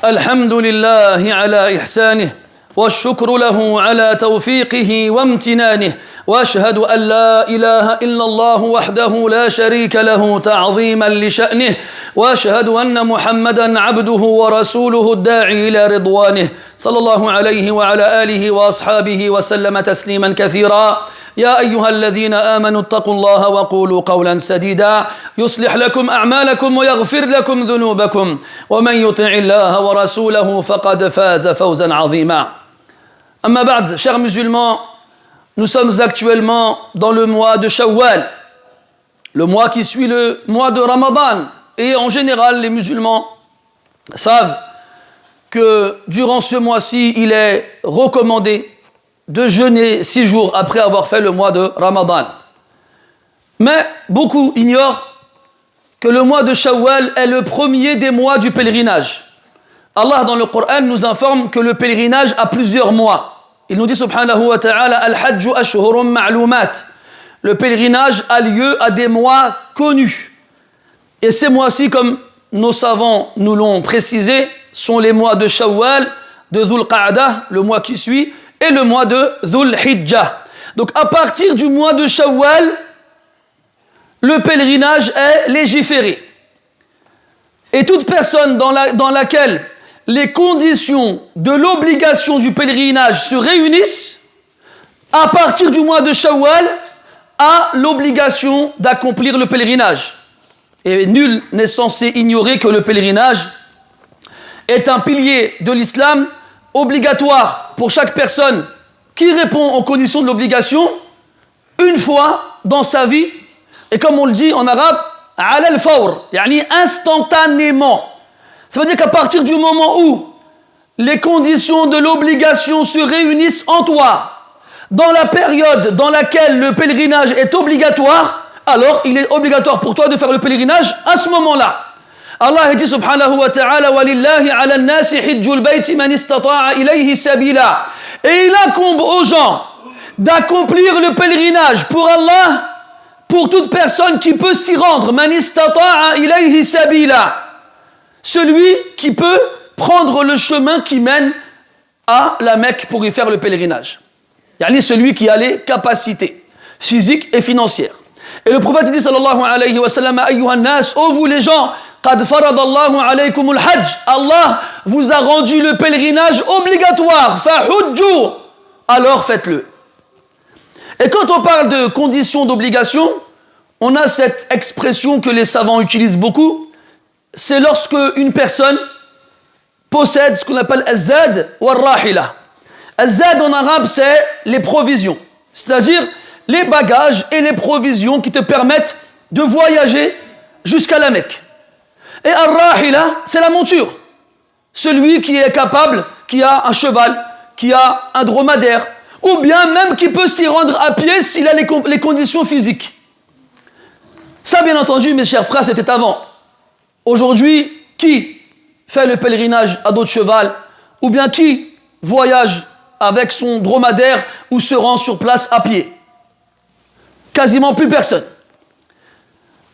الحمد لله على إحسانه والشكر له على توفيقه وامتنانه وأشهد أن لا إله إلا الله وحده لا شريك له تعظيما لشأنه وأشهد أن محمدا عبده ورسوله الداعي إلى رضوانه صلى الله عليه وعلى آله وأصحابه وسلم تسليما كثيرا يا أيها الذين آمنوا اتقوا الله وقولوا قولا سديدا يصلح لكم أعمالكم ويغفر لكم ذنوبكم ومن يطع الله ورسوله فقد فاز فوزا عظيما أما بعد, chers musulmans, nous sommes actuellement dans le mois de Shawwal, le mois qui suit le mois de Ramadan. Et en général, les musulmans savent que durant ce mois-ci, il est recommandé de jeûner 6 jours après avoir fait le mois de Ramadan. Mais beaucoup ignorent que le mois de Shawwal est le premier des mois du pèlerinage. Allah dans le Coran nous informe que le pèlerinage a plusieurs mois. Il nous dit subhanahu wa ta'ala Al-Hajju ashhurum ma'lumat. Le pèlerinage a lieu à des mois connus. Et ces mois-ci, comme nos savants nous l'ont précisé, sont les mois de Shawwal, de Dhul Qa'dah, le mois qui suit, et le mois de Dhul Hijjah. Donc à partir du mois de Shawwal, le pèlerinage est légiféré. Et toute personne dans laquelle les conditions de l'obligation du pèlerinage se réunissent, à partir du mois de Shawwal, a l'obligation d'accomplir le pèlerinage. Et nul n'est censé ignorer que le pèlerinage est un pilier de l'islam obligatoire pour chaque personne qui répond aux conditions de l'obligation une fois dans sa vie. Et comme on le dit en arabe, ala al-fawr, yani instantanément. Ça veut dire qu'à partir du moment où les conditions de l'obligation se réunissent en toi, dans la période dans laquelle le pèlerinage est obligatoire, alors il est obligatoire pour toi de faire le pèlerinage à ce moment-là. Allah dit subhanahu wa ta'ala walillahi ala an-nasi hijjul bayti man istata'a ilayhi sabila. Et il incombe aux gens d'accomplir le pèlerinage pour Allah, pour toute personne qui peut s'y rendre. Man istata'a ilayhi sabila. Celui qui peut prendre le chemin qui mène à la Mecque pour y faire le pèlerinage. Yani celui qui a les capacités physiques et financières. Et le prophète dit sallallahu alayhi wa sallam ayyuhan nas, ô vous les gens, qad faradallahu alaykumul hajj, Allah vous a rendu le pèlerinage obligatoire, fahujju, alors faites-le. Et quand on parle de conditions d'obligation, on a cette expression que les savants utilisent beaucoup, c'est lorsque une personne possède ce qu'on appelle az-zad wa ar-rahila. Az-zad en arabe, c'est les provisions, c'est-à-dire les bagages et les provisions qui te permettent de voyager jusqu'à la Mecque. Et ar-rahila, c'est la monture. Celui qui est capable, qui a un cheval, qui a un dromadaire, ou bien même qui peut s'y rendre à pied s'il a les conditions physiques. Ça, bien entendu, mes chers frères, c'était avant. Aujourd'hui, qui fait le pèlerinage à dos de cheval, ou bien qui voyage avec son dromadaire ou se rend sur place à pied? Quasiment plus personne.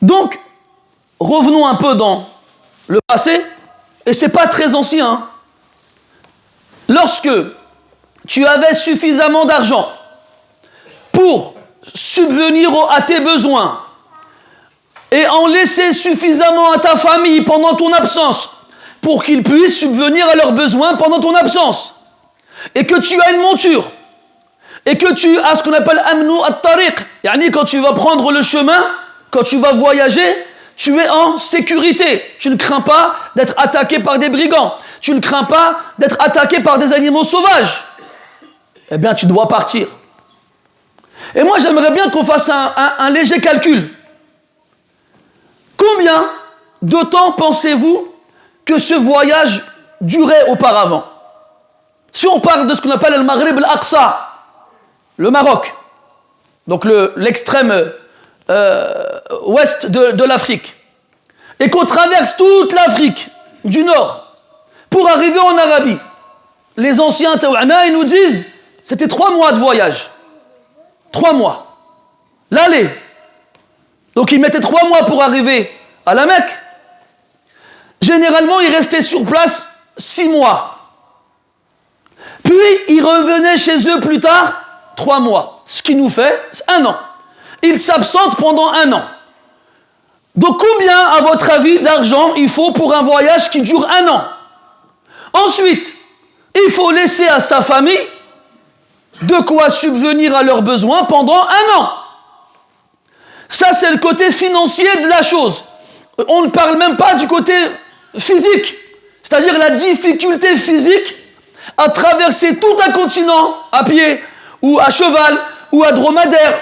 Donc, revenons un peu dans le passé, et c'est pas très ancien. Lorsque tu avais suffisamment d'argent pour subvenir à tes besoins et en laisser suffisamment à ta famille pendant ton absence pour qu'ils puissent subvenir à leurs besoins pendant ton absence, et que tu as une monture, et que tu as ce qu'on appelle amnu at-tariq, yani quand tu vas prendre le chemin, quand tu vas voyager, tu es en sécurité. Tu ne crains pas d'être attaqué par des brigands. Tu ne crains pas d'être attaqué par des animaux sauvages. Eh bien, tu dois partir. Et moi, j'aimerais bien qu'on fasse un léger calcul. Combien de temps pensez-vous que ce voyage durait auparavant? Si on parle de ce qu'on appelle le Maghreb al-Aqsa, le Maroc, donc l'extrême ouest de l'Afrique, et qu'on traverse toute l'Afrique du Nord pour arriver en Arabie, les anciens Taouana, ils nous disent c'était 3 mois de voyage. 3 mois. L'aller. Donc ils mettaient 3 mois pour arriver à la Mecque. Généralement, ils restaient sur place 6 mois. Puis, ils revenaient chez eux plus tard, 3 mois. Ce qui nous fait 1 an. Ils s'absentent pendant 1 an. Donc, combien, à votre avis, d'argent il faut pour un voyage qui dure 1 an? Ensuite, il faut laisser à sa famille de quoi subvenir à leurs besoins pendant 1 an. Ça, c'est le côté financier de la chose. On ne parle même pas du côté physique, c'est-à-dire la difficulté physique à traverser tout un continent à pied ou à cheval ou à dromadaire,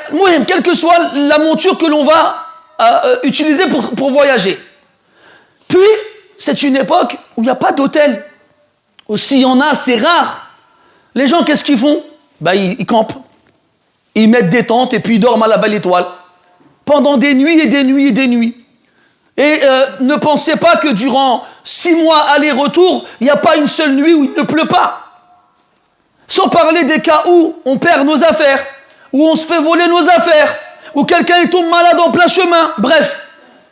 quelle que soit la monture que l'on va utiliser pour voyager. Puis, c'est une époque où il n'y a pas d'hôtel. Ou s'il y en a, c'est rare. Les gens, qu'est-ce qu'ils font? Ils campent. Ils mettent des tentes et puis ils dorment à la belle étoile. Pendant des nuits et des nuits et des nuits. Et ne pensez pas que durant 6 mois aller-retour, il n'y a pas une seule nuit où il ne pleut pas. Sans parler des cas où on perd nos affaires, où on se fait voler nos affaires, où quelqu'un tombe malade en plein chemin. Bref,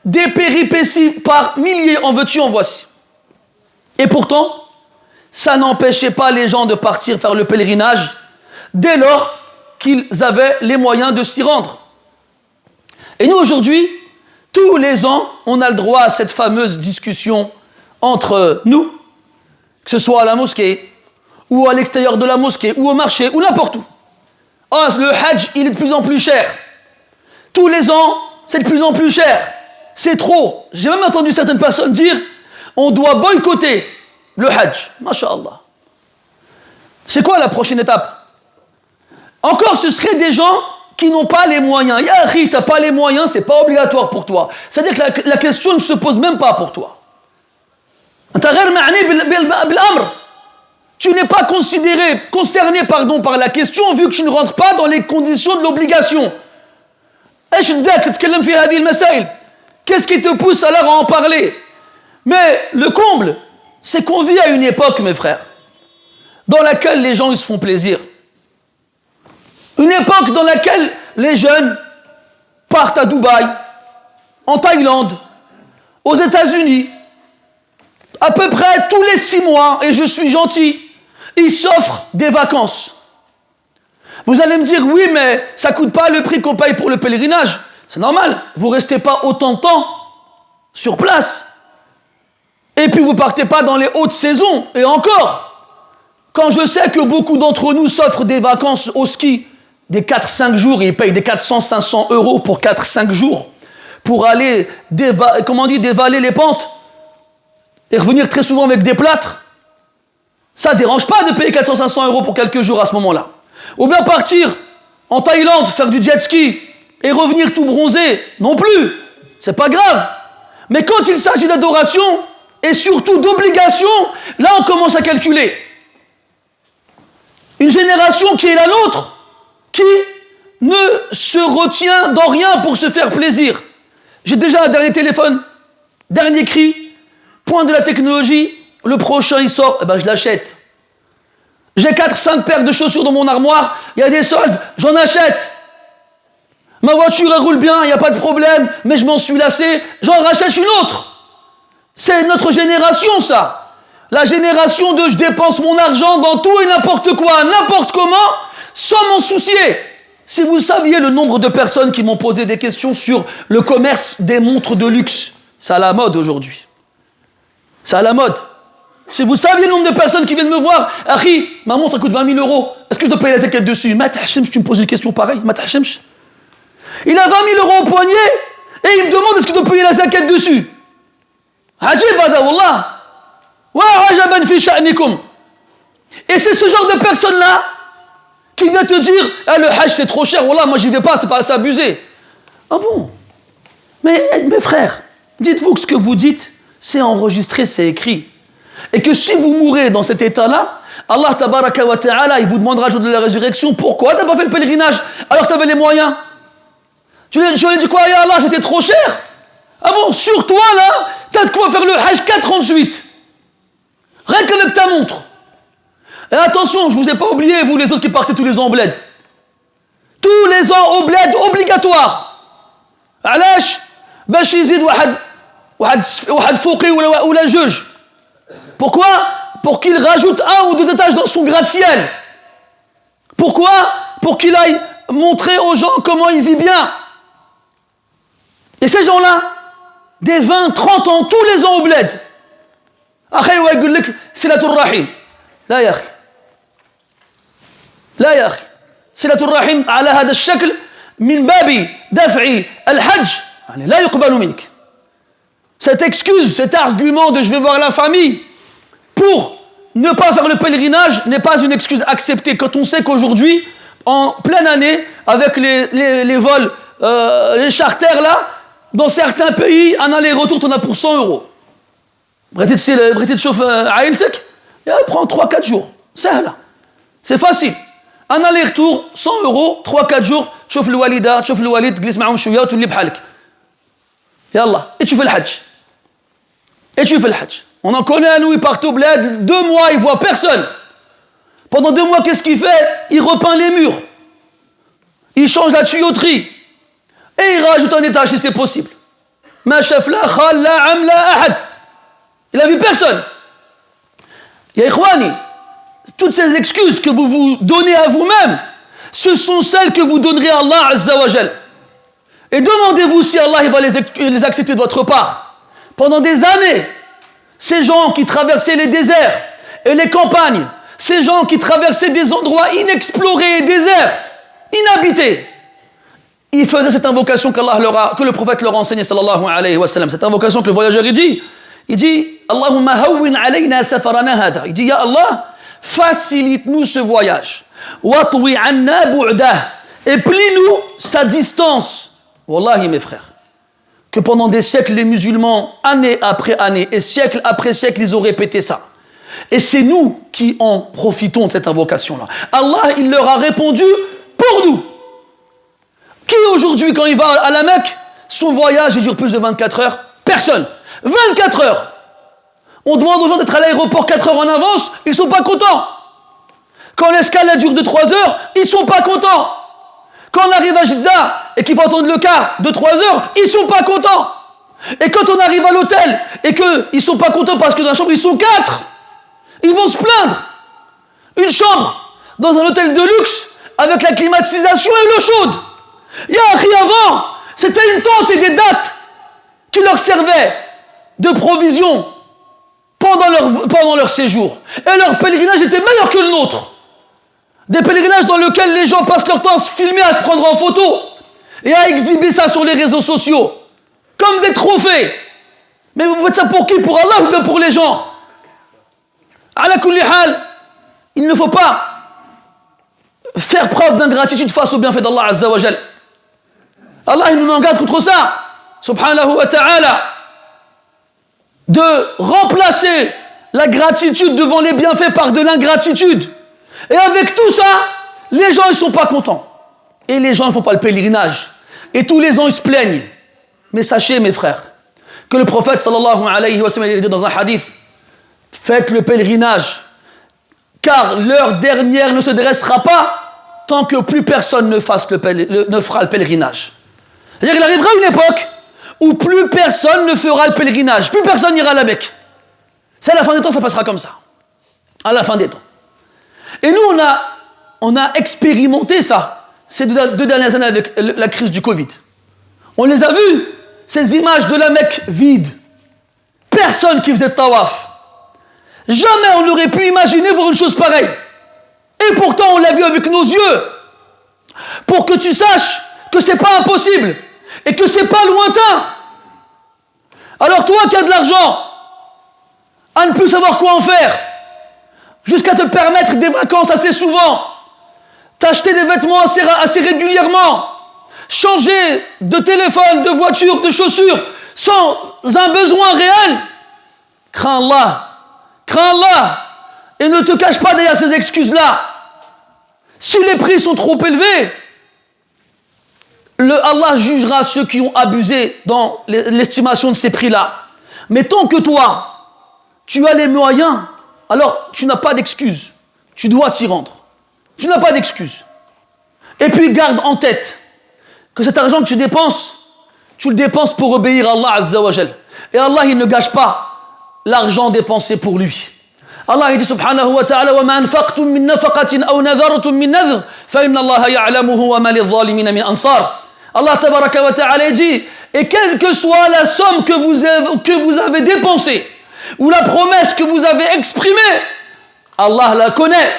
des péripéties par milliers, en veux-tu, en voici. Et pourtant, ça n'empêchait pas les gens de partir faire le pèlerinage dès lors qu'ils avaient les moyens de s'y rendre. Et nous, aujourd'hui, tous les ans, on a le droit à cette fameuse discussion entre nous, que ce soit à la mosquée, ou à l'extérieur de la mosquée, ou au marché, ou n'importe où. Oh, le hajj, il est de plus en plus cher. Tous les ans, c'est de plus en plus cher. C'est trop. J'ai même entendu certaines personnes dire, on doit boycotter le hajj. Masha'Allah. C'est quoi la prochaine étape? Encore, ce seraient des gens qui n'ont pas les moyens. Ya akhi, tu n'as pas les moyens, c'est pas obligatoire pour toi. C'est-à-dire que la question ne se pose même pas pour toi. Tu n'es pas concerné par la question vu que tu ne rentres pas dans les conditions de l'obligation. Qu'est-ce qui te pousse alors à en parler? Mais le comble, c'est qu'on vit à une époque, mes frères, dans laquelle les gens ils se font plaisir. Une époque dans laquelle les jeunes partent à Dubaï, en Thaïlande, aux États-Unis, à peu près tous les 6 mois, et je suis gentil, ils s'offrent des vacances. Vous allez me dire, oui, mais ça ne coûte pas le prix qu'on paye pour le pèlerinage. C'est normal, vous ne restez pas autant de temps sur place. Et puis vous ne partez pas dans les hautes saisons. Et encore, quand je sais que beaucoup d'entre nous s'offrent des vacances au ski, des 4-5 jours, ils payent des 400-500 € pour 4-5 jours, pour aller dévaler les pentes, et revenir très souvent avec des plâtres, ça ne dérange pas de payer 400-500 € pour quelques jours à ce moment-là. Ou bien partir en Thaïlande, faire du jet ski, et revenir tout bronzé, non plus, c'est pas grave. Mais quand il s'agit d'adoration, et surtout d'obligation, là on commence à calculer. Une génération qui est la nôtre, qui ne se retient dans rien pour se faire plaisir. J'ai déjà un dernier téléphone, dernier cri, point de la technologie, le prochain il sort, je l'achète. J'ai 4-5 paires de chaussures dans mon armoire, il y a des soldes, j'en achète. Ma voiture elle roule bien, il n'y a pas de problème, mais je m'en suis lassé, j'en rachète une autre. C'est notre génération ça. La génération de je dépense mon argent dans tout et n'importe quoi, n'importe comment, sans m'en soucier. Si vous saviez le nombre de personnes qui m'ont posé des questions sur le commerce des montres de luxe, c'est à la mode aujourd'hui. C'est à la mode. Si vous saviez le nombre de personnes qui viennent me voir, Akhi, ma montre coûte 20 000 €, est-ce que je dois payer la zakat dessus? Matahchemch, tu me poses une question pareille, Matahchemch. Il a 20 000 € au poignet et il me demande est-ce que je dois payer la zakat dessus. Ajib hada wallah. Wa ajaban fi sha'nikum. Et c'est ce genre de personne-là qui vient te dire le hajj c'est trop cher, wallah, moi j'y vais pas, c'est pas assez abusé. Ah bon? Mais mes frères, dites-vous que ce que vous dites, c'est enregistré, c'est écrit. Et que si vous mourrez dans cet état-là, Allah tabaraka wa ta'ala, il vous demandera le jour de la résurrection, pourquoi t'as pas fait le pèlerinage alors que t'avais les moyens? Tu lui as dit quoi? Ya Allah, c'était trop cher. Ah bon, sur toi là, t'as de quoi faire le hajj 4 ans de suite. Rien qu'avec ta montre. Et attention, je vous ai pas oublié, vous les autres qui partez tous les ans au bled. Tous les ans au bled, obligatoire. علاش باش يزيد واحد فوقي ولا juge. Pourquoi? pour qu'il rajoute 1 ou 2 étages dans son gratte-ciel. Pourquoi? Pour qu'il aille montrer aux gens comment il vit bien. Et ces gens-là, des 20, 30 ans, tous les ans au bled. Akhay wa yaqul lak silatul rahim. La ya akhi. لا يا أخي صلة الرحم على هذا الشكل من باب دفع الحج يعني لا يقبل منك. Cette excuse, cet argument de je vais voir la famille pour ne pas faire le pèlerinage n'est pas une excuse acceptée quand on sait qu'aujourd'hui, en pleine année, avec les vols, les charters là, dans certains pays, un aller-retour, on a pour 100 euros. بغيتي تشوف عائلتك prends 3-4 jours. C'est facile. Un aller-retour, 100 euros, 3-4 jours, تشوف الوالدة, تشوف الوالد, تجلس معهم شوية وتولي بحالك. يلا, et tu fais le hajj. Et tu fais le hajj. On en connaît un, nous, il part au bled, 2 mois, il voit personne. Pendant 2 mois, qu'est-ce qu'il fait? Il repeint les murs. Il change la tuyauterie. Et il rajoute un étage si c'est possible. Ma chef la khal la am la ahad. Il a vu personne. Ya ikhwani, toutes ces excuses que vous vous donnez à vous-même, ce sont celles que vous donnerez à Allah Azza wa Jal. Et demandez-vous si Allah va les accepter de votre part. Pendant des années, ces gens qui traversaient les déserts et les campagnes, ces gens qui traversaient des endroits inexplorés et déserts, inhabités, ils faisaient cette invocation que le prophète leur a enseignée, sallallahu alayhi wa sallam. Cette invocation que le voyageur il dit Allahumma hawwin alayna safarana hada. Il dit, Ya Allah, facilite-nous ce voyage. Watwi anna bu'dah. Et plie-nous sa distance. Wallahi, mes frères, que pendant des siècles, les musulmans, année après année, et siècle après siècle, ils ont répété ça. Et c'est nous qui en profitons de cette invocation-là. Allah, il leur a répondu pour nous. Qui aujourd'hui, quand il va à la Mecque, son voyage, il dure plus de 24 heures? Personne. 24 heures. On demande aux gens d'être à l'aéroport 4 heures en avance, ils ne sont pas contents. Quand l'escale dure de 3 heures, ils ne sont pas contents. Quand on arrive à Jeddah et qu'il faut attendre le car de 3 heures, ils ne sont pas contents. Et quand on arrive à l'hôtel et qu'ils ne sont pas contents parce que dans la chambre, ils sont 4, ils vont se plaindre. Une chambre dans un hôtel de luxe avec la climatisation et l'eau chaude. Il y a rien avant, c'était une tente et des dattes qui leur servaient de provisions pendant leur séjour. Et leur pèlerinage était meilleur que le nôtre. Des pèlerinages dans lesquels les gens passent leur temps à se filmer, à se prendre en photo et à exhiber ça sur les réseaux sociaux comme des trophées. Mais vous faites ça pour qui? Pour Allah ou bien pour les gens? Ala kulli hal, il ne faut pas faire preuve d'ingratitude face au bienfait d'Allah Azza wa Jal. Allah, il nous en garde contre ça, subhanahu wa ta'ala, de remplacer la gratitude devant les bienfaits par de l'ingratitude. Et avec tout ça, les gens, ils ne sont pas contents. Et les gens ne font pas le pèlerinage. Et tous les ans, ils se plaignent. Mais sachez, mes frères, que le prophète, sallallahu alayhi wa sallam, il dit dans un hadith, faites le pèlerinage, car l'heure dernière ne se dressera pas tant que plus personne ne fera le pèlerinage. C'est-à-dire qu'il arrivera une époque où plus personne ne fera le pèlerinage, plus personne n'ira à la Mecque. C'est à la fin des temps, ça passera comme ça. À la fin des temps. Et nous, on a expérimenté ça ces 2 dernières années avec la crise du Covid. On les a vus, ces images de la Mecque vide. Personne qui faisait tawaf. Jamais on n'aurait pu imaginer voir une chose pareille. Et pourtant, on l'a vu avec nos yeux. Pour que tu saches que c'est pas impossible et que c'est pas lointain. Alors toi qui as de l'argent, à ne plus savoir quoi en faire, jusqu'à te permettre des vacances assez souvent, t'acheter des vêtements assez régulièrement, changer de téléphone, de voiture, de chaussures, sans un besoin réel, crains Allah, et ne te cache pas derrière ces excuses-là. Si les prix sont trop élevés, Allah jugera ceux qui ont abusé dans l'estimation de ces prix-là. Mais tant que toi, tu as les moyens, alors tu n'as pas d'excuses. Tu dois t'y rendre. Tu n'as pas d'excuses. Et puis garde en tête que cet argent que tu le dépenses pour obéir à Allah Azza wa Jal. Et Allah, il ne gâche pas l'argent dépensé pour lui. Allah il dit subhanahu wa ta'ala وَمَا أَنْفَقْتُم مِّن نَفَقَةٍ أَوْ نَذَرْتُم مِّن نَذْرٍ فَإِنَّ اللَّهَ يَعْلَمُهُ وَمَا لِلظَّالِمِينَ مِنْ أَنصَارٍ. Allah tabaraka wa ta'ala dit, et quelle que soit la somme que vous avez dépensée, ou la promesse que vous avez exprimée, Allah la connaît.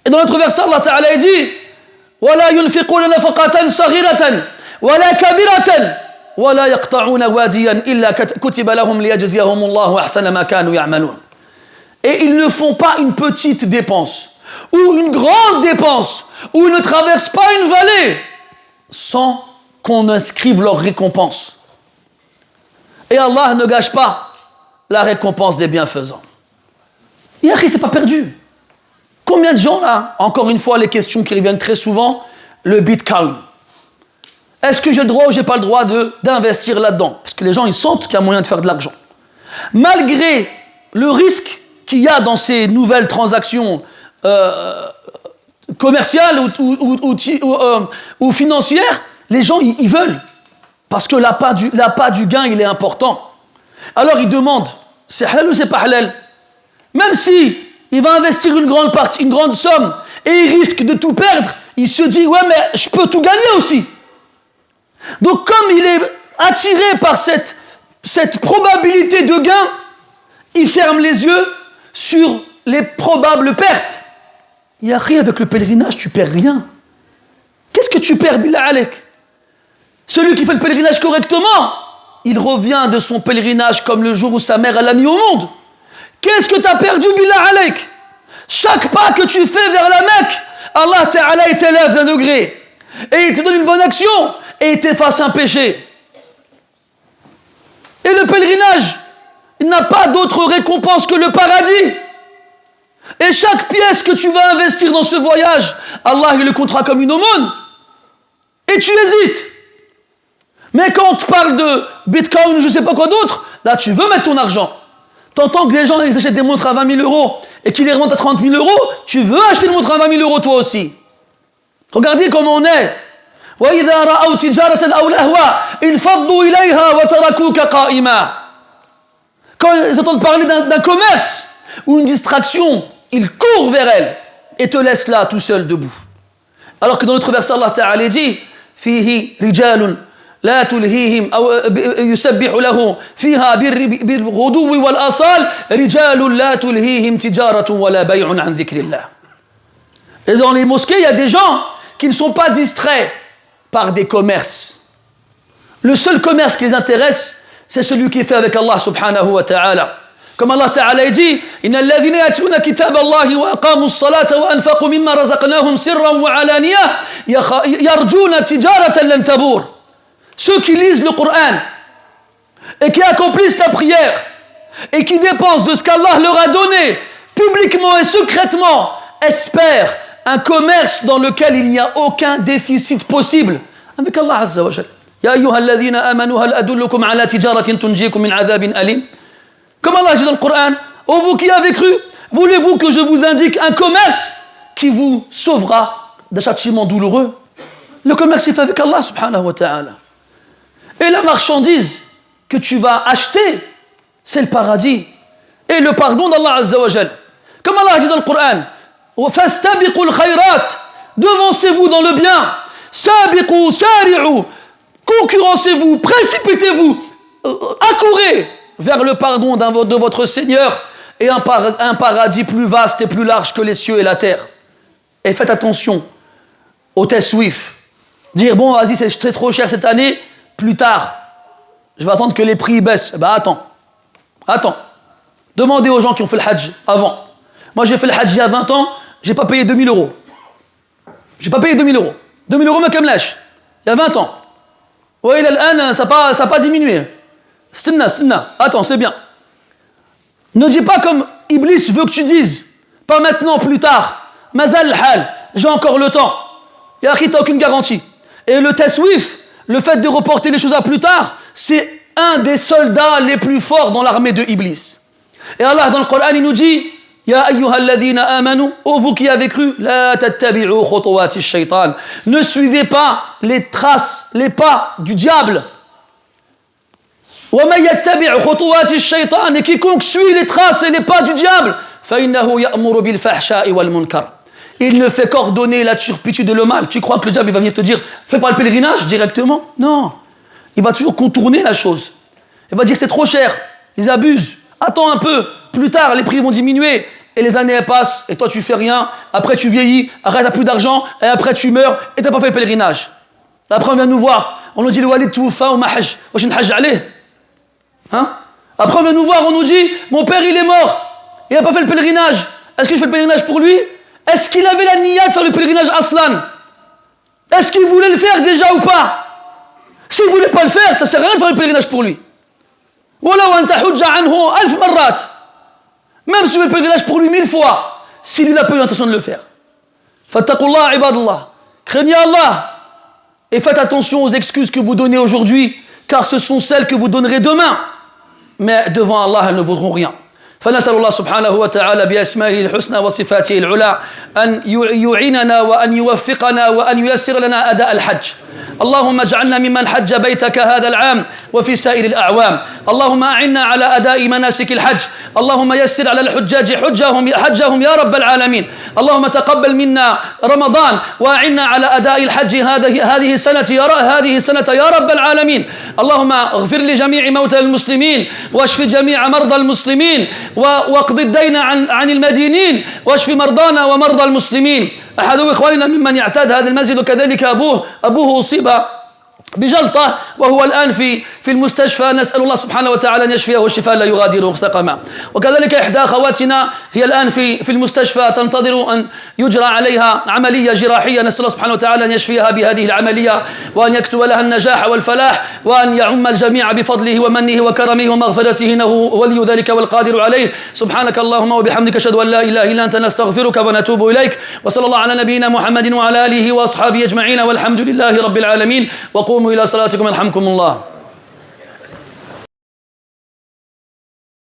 Et dans notre verset, Allah ta'ala dit, وَلَا يُنْفِقُونَ نَفَقَةً صَغِيرَةً وَلَا كَبِيرَةً وَلَا يَقْطَعُونَ وَادِيًا إِلَّا كُتِبَ لَهُمْ لِيَجْزِيَهُمُ اللَّهُ أَحْسَنَ مَا كَانُوا يَعْمَلُونَ. Et ils ne font pas une petite dépense, ou une grande dépense, ou ils ne traversent pas une vallée, sans qu'on inscrive leur récompense. Et Allah ne gâche pas la récompense des bienfaisants. Yahri, c'est pas perdu. Combien de gens là, encore une fois, les questions qui reviennent très souvent, le Bitcoin. Est-ce que j'ai le droit ou j'ai pas le droit d'investir là-dedans? Parce que les gens, ils sentent qu'il y a moyen de faire de l'argent. Malgré le risque qu'il y a dans ces nouvelles transactions commerciales ou financières, les gens, ils veulent. Parce que l'appât du gain, il est important. Alors, ils demandent, c'est halal ou c'est pas halal? Même si il va investir une grande somme, et il risque de tout perdre, il se dit, ouais, mais je peux tout gagner aussi. Donc, comme il est attiré par cette probabilité de gain, il ferme les yeux sur les probables pertes. Yahri, avec le pèlerinage, tu perds rien. Qu'est-ce que tu perds, billah alek? Celui qui fait le pèlerinage correctement, il revient de son pèlerinage comme le jour où sa mère l'a mis au monde. Qu'est-ce que tu as perdu, billah alek? Chaque pas que tu fais vers la Mecque, Allah Ta'ala il t'élève d'un degré. Et il te donne une bonne action. Et il t'efface un péché. Et le pèlerinage, il n'a pas d'autre récompense que le paradis. Et chaque pièce que tu vas investir dans ce voyage, Allah il le comptera comme une aumône. Et tu hésites. Mais quand on te parle de Bitcoin ou je ne sais pas quoi d'autre, là tu veux mettre ton argent. T'entends que les gens ils achètent des montres à 20 000 euros et qu'ils les revendent à 30 000 euros, tu veux acheter une montre à 20 000 euros toi aussi. Regardez comment on est. وَإِذَا رَأَوْا تِجَارَةً أَوْ لَهْوًا انفضوا إليها وتركوك قائما. Quand ils entendent parler d'un commerce ou une distraction, ils courent vers elle et te laissent là tout seul debout. Alors que dans notre verset Allah Ta'ala dit فيه رجال لا تلهيهم أو يسبح له فيها بالغدو والآصال رجال لا تلهيهم تجارة ولا بيع عن ذكر الله. Et dans les mosquées, il y a des gens qui ne sont pas distraits par des commerces. Le seul commerce qui les intéresse, c'est celui qui est fait avec Allah subhanahu wa ta'ala. Comme Allah ta'ala dit, إن الذين يتلون كتاب الله وأقاموا الصلاة وأنفقوا مما رزقناهم سرا وعلانية يرجون تجارة لن تبور. Ceux qui lisent le Coran et qui accomplissent la prière et qui dépensent de ce qu'Allah leur a donné publiquement et secrètement espèrent un commerce dans lequel il n'y a aucun déficit possible avec Allah Azza wa Jal. Ya ayyuhalladhina amanu hal adullukum ala tijaratin tunjikum min adhabin alim. Comme Allah dit dans le Coran, ô vous qui avez cru, voulez-vous que je vous indique un commerce qui vous sauvera d'un châtiment douloureux? Le commerce est fait avec Allah subhanahu wa ta'ala. Et la marchandise que tu vas acheter, c'est le paradis et le pardon d'Allah Azza wa Jal. Comme Allah dit dans le Coran, فَاسْتَبِقُوا الْخَيْرَاتِ, devancez-vous dans le bien, سَابِقُوا سَارِعُوا, concurrencez-vous, précipitez-vous, accourez vers le pardon de votre Seigneur et un paradis plus vaste et plus large que les cieux et la terre. Et faites attention au taswif. Dire, bon, vas-y, c'est trop cher cette année, plus tard, je vais attendre que les prix baissent. Ben attends. Demandez aux gens qui ont fait le hajj avant. Moi, j'ai fait le hajj il y a 20 ans, j'ai pas payé 2000 euros. J'ai pas payé 2000 euros. 2000 euros, ma kamlash. Il y a 20 ans. Oui, ça n'a pas diminué. Stinna. Attends, c'est bien. Ne dis pas comme Iblis veut que tu dises. Pas maintenant, plus tard. Mazal hal. J'ai encore le temps. Ya akhi, t'as aucune garantie. Et le taswif, le fait de reporter les choses à plus tard, c'est un des soldats les plus forts dans l'armée de Iblis. Et Allah, dans le Coran, il nous dit, Ya ayyuhalladhina amanu, ô vous qui avez cru, la tattabi'u khutuwati shaytan. Ne suivez pas les traces, les pas du diable. ومن يتبع خطوات الشيطان, et quiconque suit les traces et les pas du diable, فإنه يأمر بالفحشاء والمنكر. Il ne fait qu'ordonner la turpitude et le mal. Tu crois que le diable il va venir te dire fais pas le pèlerinage directement? Non. Il va toujours contourner la chose. Il va dire c'est trop cher, ils abusent, attends un peu, plus tard les prix vont diminuer. Et les années elles passent, et toi tu fais rien, après tu vieillis, après t'as plus d'argent, et après tu meurs, et t'as pas fait le pèlerinage. Après on vient nous voir, on nous dit le walid toufa ou ma hajj, wesh n'hajj aleh. Hein? Après on vient nous voir, on nous dit mon père il est mort, il n'a pas fait le pèlerinage. Est-ce que je fais le pèlerinage pour lui? Est-ce qu'il avait la niya de faire le pèlerinage aslan? Est-ce qu'il voulait le faire déjà ou pas? S'il ne voulait pas le faire, ça ne sert à rien de faire le pèlerinage pour lui. Wala wa anta hujja anhu alf marrat. Même si tu fais le pèlerinage pour lui 1000 fois, s'il lui n'a pas eu l'intention de le faire. Fattaqullah ibadallah. Craignez Allah. Et faites attention aux excuses que vous donnez aujourd'hui, car ce sont celles que vous donnerez demain. Mais devant Allah, elles ne vaudront rien. فنسأل الله سبحانه وتعالى بأسمائه الحسنى وصفاته العلى أن يعيننا وأن يوفقنا وأن ييسر لنا أداء الحج. اللهم اجعلنا ممن حج بيتك هذا العام وفي سائر الأعوام. اللهم أعنا على أداء مناسك الحج. اللهم يسر على الحجاج حجهم يا رب العالمين. اللهم تقبل منا رمضان وأعنا على أداء الحج هذه السنة يا رب العالمين. اللهم اغفر لجميع موتى المسلمين واشف جميع مرضى المسلمين واقض الدين عن المدينين واشف مرضانا ومرضى المسلمين. أحد إخواننا ممن يعتاد هذا المسجد وكذلك أبوه أصيب بجلطة وهو الآن في المستشفى. نسأل الله سبحانه وتعالى أن يشفيه الشفاء لا يغادر سقما. وكذلك إحدى أخواتنا هي الآن في المستشفى تنتظر أن يجرى عليها عملية جراحية. نسأل الله سبحانه وتعالى أن يشفيها بهذه العملية وأن يكتب لها النجاح والفلاح وأن يعم الجميع بفضله ومنه وكرمه ومغفرته إنه ولي ذلك والقادر عليه. سبحانك اللهم وبحمدك أشهد أن لا إله إلا أنت نستغفرك ونتوب إليك. وصلى الله على نبينا محمد وعلى آله وأصحابه أجمعين والحمد لله رب العالمين. وقوموا إلى صلاتكم يرحمكم الله.